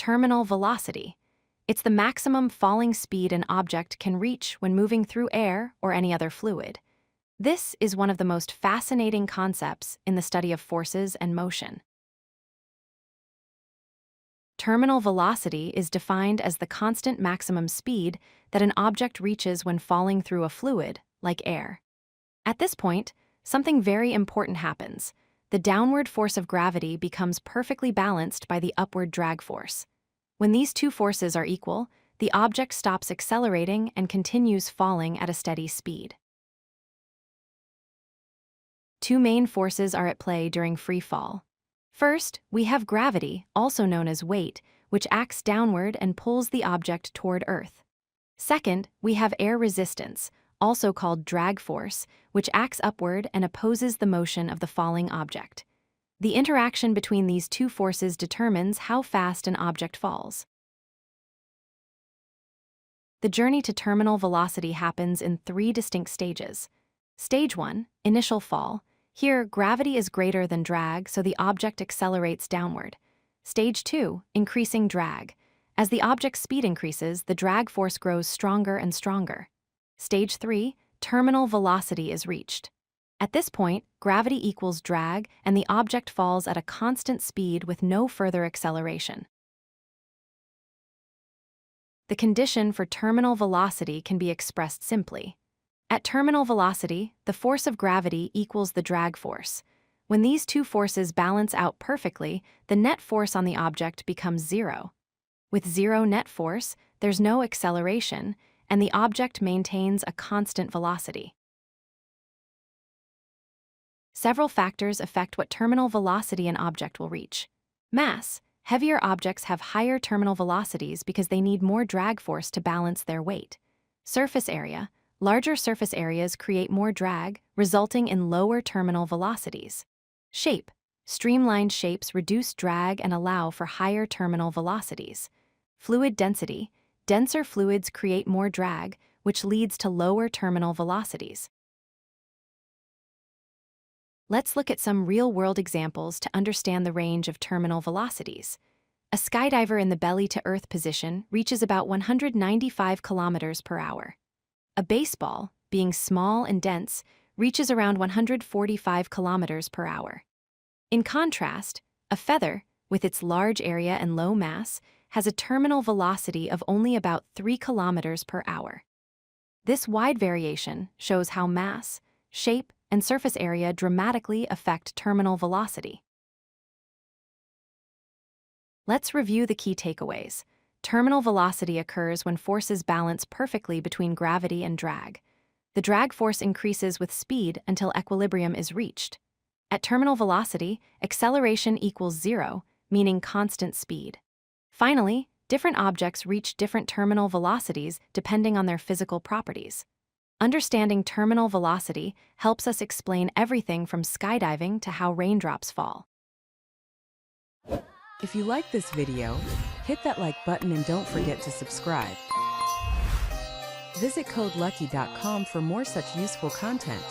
terminal velocity. It's the maximum falling speed an object can reach when moving through air or any other fluid. This is one of the most fascinating concepts in the study of forces and motion. Terminal velocity is defined as the constant maximum speed that an object reaches when falling through a fluid, like air. At this point, something very important happens. The downward force of gravity becomes perfectly balanced by the upward drag force. When these two forces are equal, the object stops accelerating and continues falling at a steady speed. Two main forces are at play during free fall. First, we have gravity, also known as weight, which acts downward and pulls the object toward Earth. Second, we have air resistance, also called drag force, which acts upward and opposes the motion of the falling object. The interaction between these two forces determines how fast an object falls. The journey to terminal velocity happens in 3 distinct stages. Stage 1, initial fall. Here, gravity is greater than drag, so the object accelerates downward. Stage 2, increasing drag. As the object's speed increases, the drag force grows stronger and stronger. Stage 3, terminal velocity is reached. At this point, gravity equals drag, and the object falls at a constant speed with no further acceleration. The condition for terminal velocity can be expressed simply. At terminal velocity, the force of gravity equals the drag force. When these two forces balance out perfectly, the net force on the object becomes zero. With zero net force, there's no acceleration, and the object maintains a constant velocity. Several factors affect what terminal velocity an object will reach. Mass. Heavier objects have higher terminal velocities because they need more drag force to balance their weight. Surface area. Larger surface areas create more drag, resulting in lower terminal velocities. Shape. Streamlined shapes reduce drag and allow for higher terminal velocities. Fluid density. Denser fluids create more drag, which leads to lower terminal velocities. Let's look at some real-world examples to understand the range of terminal velocities. A skydiver in the belly-to-earth position reaches about 195 kilometers per hour. A baseball, being small and dense, reaches around 145 kilometers per hour. In contrast, a feather, with its large area and low mass, has a terminal velocity of only about 3 kilometers per hour. This wide variation shows how mass, shape, and surface area dramatically affect terminal velocity. Let's review the key takeaways. Terminal velocity occurs when forces balance perfectly between gravity and drag. The drag force increases with speed until equilibrium is reached. At terminal velocity, acceleration equals zero, meaning constant speed. Finally, different objects reach different terminal velocities depending on their physical properties. Understanding terminal velocity helps us explain everything from skydiving to how raindrops fall. If you like this video, hit that like button and don't forget to subscribe. Visit codelucky.com for more such useful content.